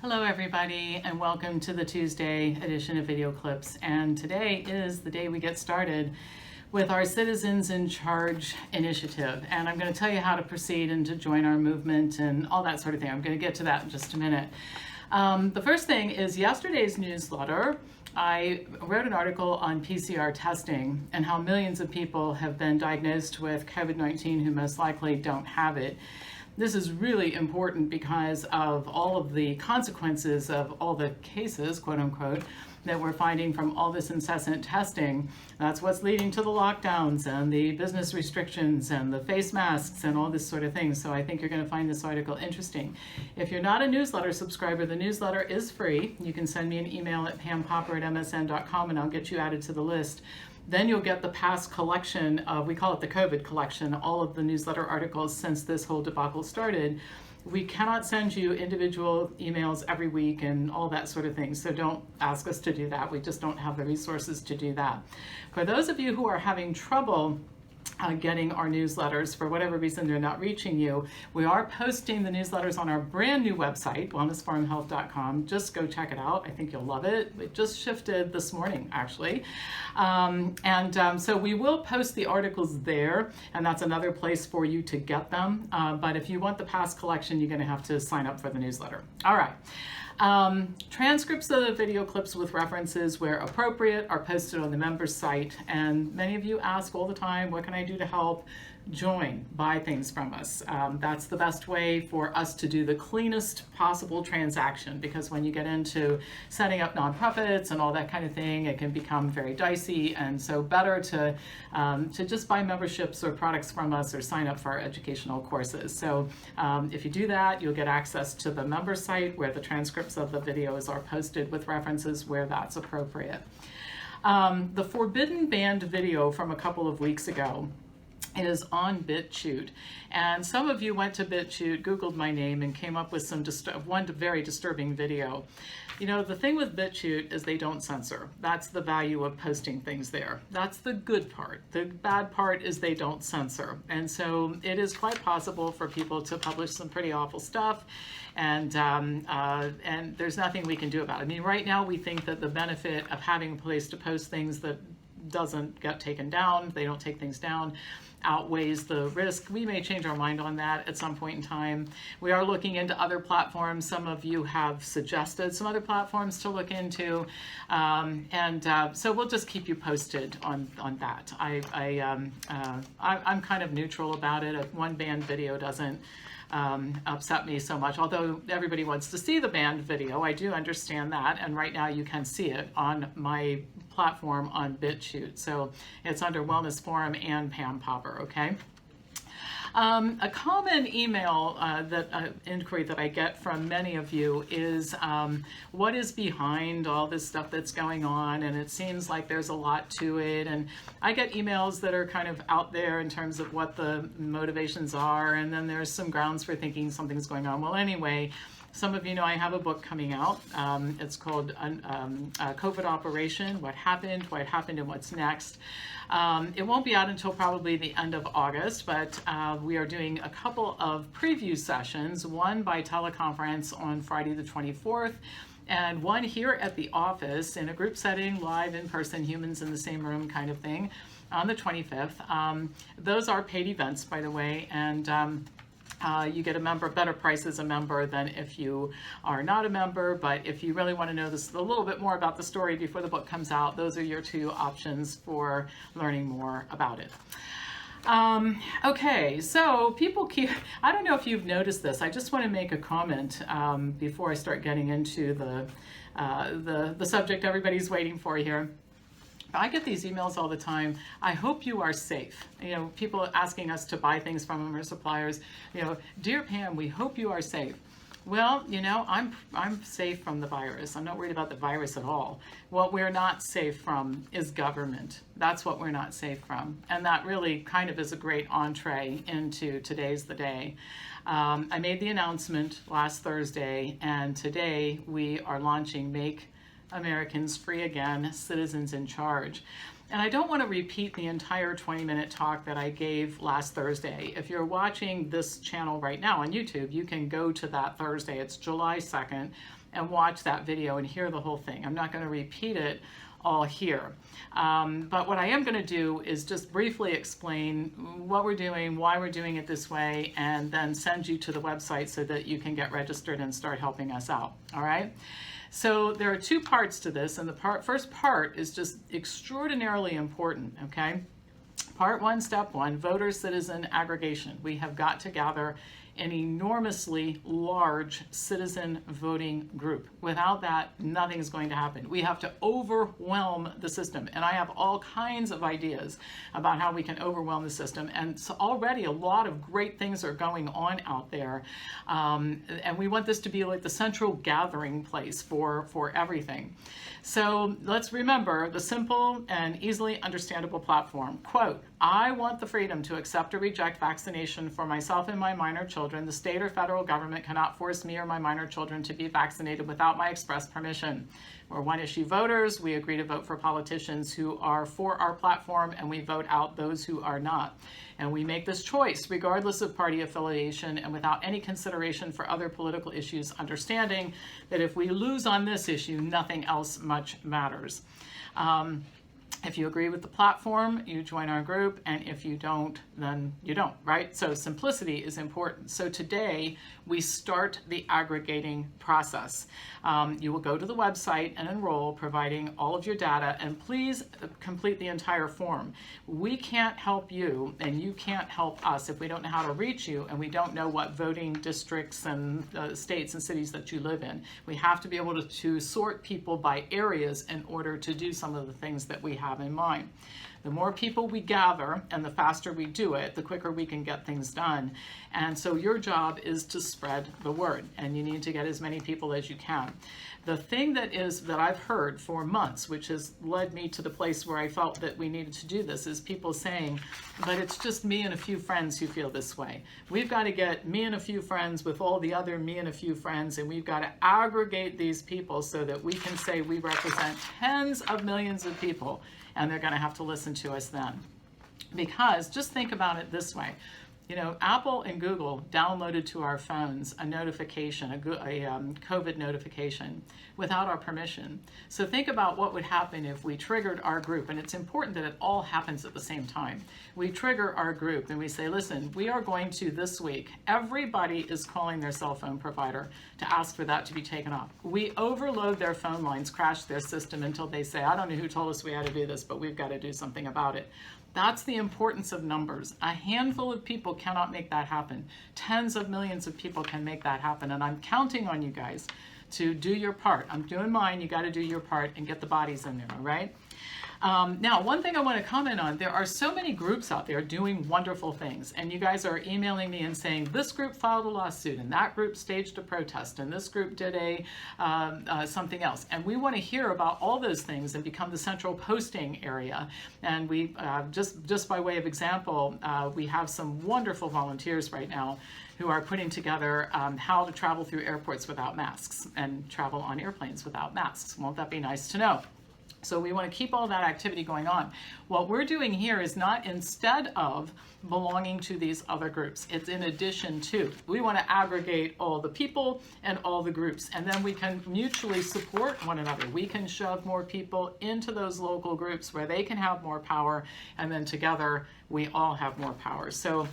Hello everybody, and welcome to the Tuesday edition of Video Clips. And today is the day we get started with our Citizens in Charge initiative. And I'm going to tell you how to proceed and to join our movement and all that sort of thing. I'm going to get to that in just a minute. The first thing is yesterday's newsletter. I wrote an article on PCR testing and how millions of people have been diagnosed with COVID-19 who most likely don't have it. This is really important because of all of the consequences of all the cases, quote unquote, that we're finding from all this incessant testing. That's what's leading to the lockdowns and the business restrictions and the face masks and all this sort of thing. So I think you're going to find this article interesting. If you're not a newsletter subscriber, the newsletter is free. You can send me an email at pampopper@msn.com and I'll get you added to the list. Then you'll get the past collection of, we call it the COVID collection, all of the newsletter articles since this whole debacle started. We cannot send you individual emails every week and all that sort of thing, so don't ask us to do that. We just don't have the resources to do that. For those of you who are having trouble getting our newsletters, for whatever reason they're not reaching you, we are posting the newsletters on our brand new website, WellnessForumHealth.com. Just go check it out. I think you'll love it. It just shifted this morning, actually. So we will post the articles there, and that's another place for you to get them. But if you want the past collection, you're going to have to sign up for the newsletter. All right. Transcripts of the video clips with references where appropriate are posted on the members site, and many of you ask all the time, what can I do to help? Join, buy things from us. That's the best way for us to do the cleanest possible transaction, because when you get into setting up nonprofits and all that kind of thing, it can become very dicey, and so better to just buy memberships or products from us or sign up for our educational courses. So if you do that, you'll get access to the member site where the transcripts of the videos are posted with references where that's appropriate. The forbidden banned video from a couple of weeks ago is on BitChute, and some of you went to BitChute, Googled my name, and came up with one very disturbing video. You know, the thing with BitChute is they don't censor. That's the value of posting things there. That's the good part. The bad part is they don't censor, and so it is quite possible for people to publish some pretty awful stuff, and there's nothing we can do about it. I mean, right now we think that the benefit of having a place to post things that doesn't get taken down, they don't take things down, outweighs the risk. We may change our mind on that at some point in time. We are looking into other platforms. Some of you have suggested some other platforms to look into, so we'll just keep you posted on that. I'm kind of neutral about it. If one banned video doesn't upset me so much, although everybody wants to see the banned video. I do understand that, and right now you can see it on my platform on BitChute. So it's under Wellness Forum and Pam Popper, okay? A common email inquiry that I get from many of you is what is behind all this stuff that's going on, and it seems like there's a lot to it, and I get emails that are kind of out there in terms of what the motivations are, and then there's some grounds for thinking something's going on. Well, anyway, some of you know I have a book coming out. It's called COVID Operation, What Happened, and What's Next. It won't be out until probably the end of August, but we are doing a couple of preview sessions, one by teleconference on Friday the 24th, and one here at the office in a group setting, live in person, humans in the same room kind of thing, on the 25th. Those are paid events, by the way, and you get a better price as a member than if you are not a member. But if you really want to know this a little bit more about the story before the book comes out, those are your two options for learning more about it. Okay, so I don't know if you've noticed this. I just want to make a comment before I start getting into the subject everybody's waiting for here. I get these emails all the time. I hope you are safe. You know, people asking us to buy things from our suppliers. You know, dear Pam, we hope you are safe. Well, you know, I'm safe from the virus. I'm not worried about the virus at all. What we're not safe from is government. That's what we're not safe from. And that really kind of is a great entree into today's the day. I made the announcement last Thursday, and today we are launching Make Americans Free Again, Citizens in Charge. And I don't want to repeat the entire 20-minute talk that I gave last Thursday. If you're watching this channel right now on YouTube, you can go to that Thursday. It's July 2nd, and watch that video and hear the whole thing. I'm not going to repeat it all here. But what I am going to do is just briefly explain what we're doing, why we're doing it this way, and then send you to the website so that you can get registered and start helping us out. All right? So there are two parts to this, and the first part is just extraordinarily important, okay? Part 1, step 1, voter-citizen aggregation. We have got to gather an enormously large citizen voting group. Without that, nothing's going to happen. We have to overwhelm the system, and I have all kinds of ideas about how we can overwhelm the system, and so already a lot of great things are going on out there, and we want this to be like the central gathering place for everything. So let's remember the simple and easily understandable platform. Quote, I want the freedom to accept or reject vaccination for myself and my minor children. The state or federal government cannot force me or my minor children to be vaccinated without my express permission. We're one-issue voters. We agree to vote for politicians who are for our platform, and we vote out those who are not. And we make this choice regardless of party affiliation and without any consideration for other political issues, understanding that if we lose on this issue, nothing else much matters. If you agree with the platform, you join our group, and if you don't, then you don't, right? So simplicity is important. So today, we start the aggregating process. You will go to the website and enroll, providing all of your data, and please complete the entire form. We can't help you, and you can't help us if we don't know how to reach you, and we don't know what voting districts and states and cities that you live in. We have to be able to sort people by areas in order to do some of the things that we have in mind. The more people we gather and the faster we do it, the quicker we can get things done. And so your job is to spread the word, and you need to get as many people as you can. The thing that I've heard for months, which has led me to the place where I felt that we needed to do this, is people saying, but it's just me and a few friends who feel this way. We've got to get me and a few friends with all the other me and a few friends, and we've got to aggregate these people so that we can say we represent tens of millions of people, and they're going to have to listen to us then. Because just think about it this way. You know, Apple and Google downloaded to our phones a notification, a COVID notification, without our permission. So think about what would happen if we triggered our group, and it's important that it all happens at the same time. We trigger our group and we say, listen, we are going to this week, everybody is calling their cell phone provider to ask for that to be taken off. We overload their phone lines, crash their system until they say, I don't know who told us we had to do this, but we've got to do something about it. That's the importance of numbers. A handful of people cannot make that happen. Tens of millions of people can make that happen, and I'm counting on you guys to do your part. I'm doing mine, you got to do your part and get the bodies in there, all right? Now, one thing I want to comment on, there are so many groups out there doing wonderful things, and you guys are emailing me and saying, this group filed a lawsuit, and that group staged a protest, and this group did something else. And we want to hear about all those things and become the central posting area. And we, just by way of example, we have some wonderful volunteers right now who are putting together how to travel through airports without masks and travel on airplanes without masks. Won't that be nice to know? So we want to keep all that activity going on. What we're doing here is not instead of belonging to these other groups. It's in addition to. We want to aggregate all the people and all the groups, and then we can mutually support one another. We can shove more people into those local groups where they can have more power, and then together we all have more power. So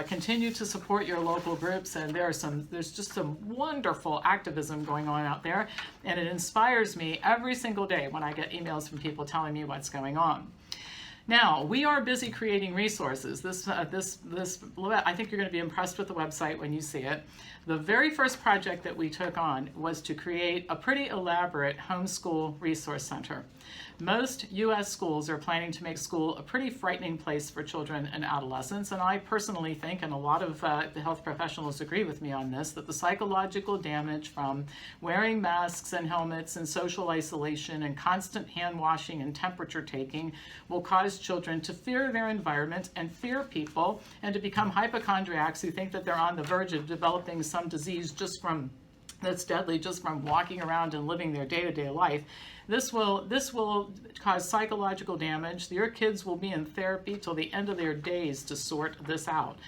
continue to support your local groups, and there's just some wonderful activism going on out there, and it inspires me every single day when I get emails from people telling me what's going on. Now, we are busy creating resources. I think you're going to be impressed with the website when you see it. The very first project that we took on was to create a pretty elaborate homeschool resource center. Most U.S. schools are planning to make school a pretty frightening place for children and adolescents, and I personally think, and a lot of the health professionals agree with me on this, that the psychological damage from wearing masks and helmets and social isolation and constant hand washing and temperature taking will cause children to fear their environment and fear people, and to become hypochondriacs who think that they're on the verge of developing some disease just from that's deadly just from walking around and living their day-to-day life. This will cause psychological damage. Your kids will be in therapy till the end of their days to sort this out.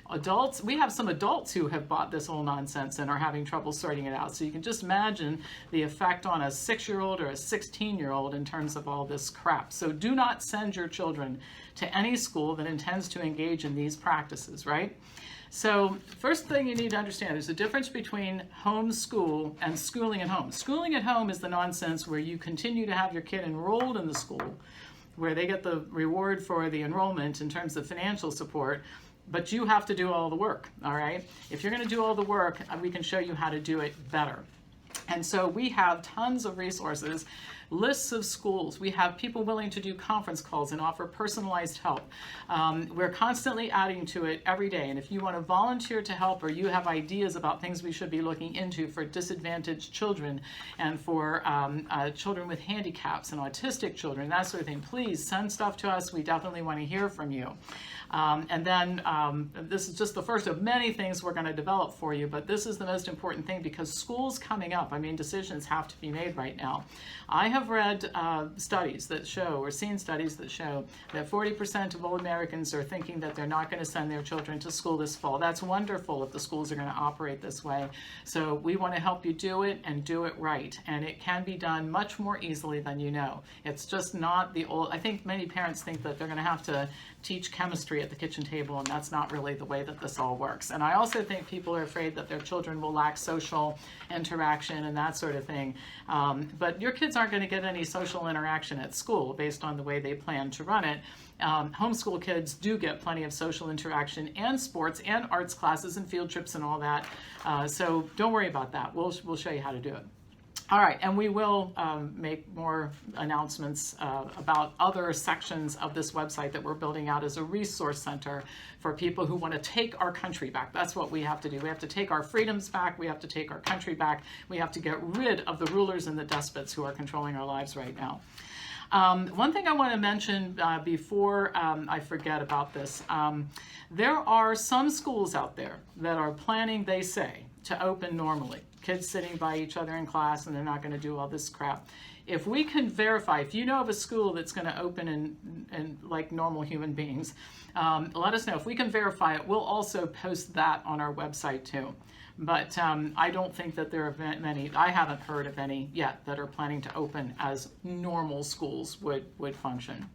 Adults, we have some adults who have bought this whole nonsense and are having trouble sorting it out. So you can just imagine the effect on a 6-year-old or a 16-year-old in terms of all this crap. So do not send your children to any school that intends to engage in these practices, right? So first thing you need to understand, there's a difference between homeschool and schooling at home. Schooling at home is the nonsense where you continue to have your kid enrolled in the school, where they get the reward for the enrollment in terms of financial support, but you have to do all the work, all right? If you're gonna do all the work, we can show you how to do it better. And so we have tons of resources, lists of schools. We have people willing to do conference calls and offer personalized help. We're constantly adding to it every day. And if you want to volunteer to help, or you have ideas about things we should be looking into for disadvantaged children and for children with handicaps and autistic children, that sort of thing, please send stuff to us. We definitely want to hear from you. And then this is just the first of many things we're going to develop for you, but this is the most important thing because school's coming up. I mean, decisions have to be made right now. I have read studies that show, or seen studies that show, that 40% of all Americans are thinking that they're not going to send their children to school this fall. That's wonderful if the schools are going to operate this way. So we want to help you do it and do it right. And it can be done much more easily than you know. It's just not the old, I think many parents think that they're going to have to teach chemistry at the kitchen table, and that's not really the way that this all works. And I also think people are afraid that their children will lack social interaction and that sort of thing. But your kids aren't going to get any social interaction at school based on the way they plan to run it. Homeschool kids do get plenty of social interaction and sports and arts classes and field trips and all that. So don't worry about that. We'll show you how to do it. All right, and we will make more announcements about other sections of this website that we're building out as a resource center for people who want to take our country back. That's what we have to do. We have to take our freedoms back. We have to take our country back. We have to get rid of the rulers and the despots who are controlling our lives right now. One thing I want to mention before I forget about this, there are some schools out there that are planning, they say, to open normally. Kids sitting by each other in class, and they're not going to do all this crap. If we can verify, if you know of a school that's going to open and like normal human beings, let us know. If we can verify it, we'll also post that on our website too. But I don't think that there are many, I haven't heard of any yet that are planning to open as normal schools would function.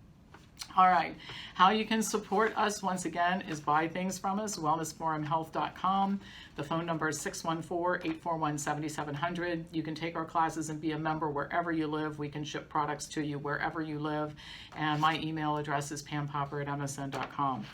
All right, how you can support us once again is buy things from us, WellnessForumHealth.com. The phone number is 614-841-7700. You can take our classes and be a member wherever you live. We can ship products to you wherever you live. And my email address is pampopper@msn.com.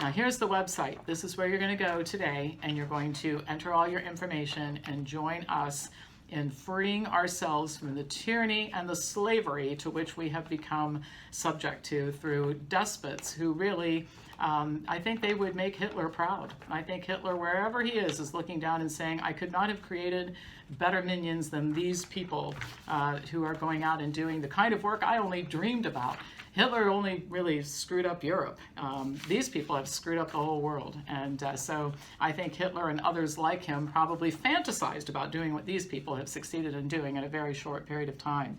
Now here's the website. This is where you're going to go today, and you're going to enter all your information and join us in freeing ourselves from the tyranny and the slavery to which we have become subject to through despots who really, I think they would make Hitler proud. I think Hitler, wherever he is looking down and saying, I could not have created better minions than these people who are going out and doing the kind of work I only dreamed about. Hitler only really screwed up Europe. These people have screwed up the whole world. And so I think Hitler and others like him probably fantasized about doing what these people have succeeded in doing in a very short period of time.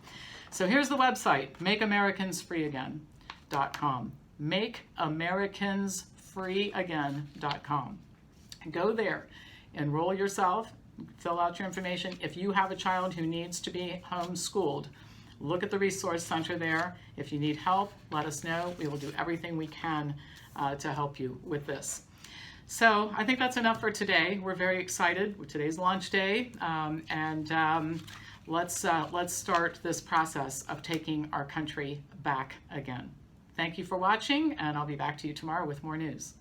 So here's the website, MakeAmericansFreeAgain.com. MakeAmericansFreeAgain.com. Go there, enroll yourself, fill out your information. If you have a child who needs to be homeschooled, look at the resource center there. If you need help, let us know. We will do everything we can to help you with this. So I think that's enough for today. We're very excited. Today's launch day, let's start this process of taking our country back again. Thank you for watching, and I'll be back to you tomorrow with more news.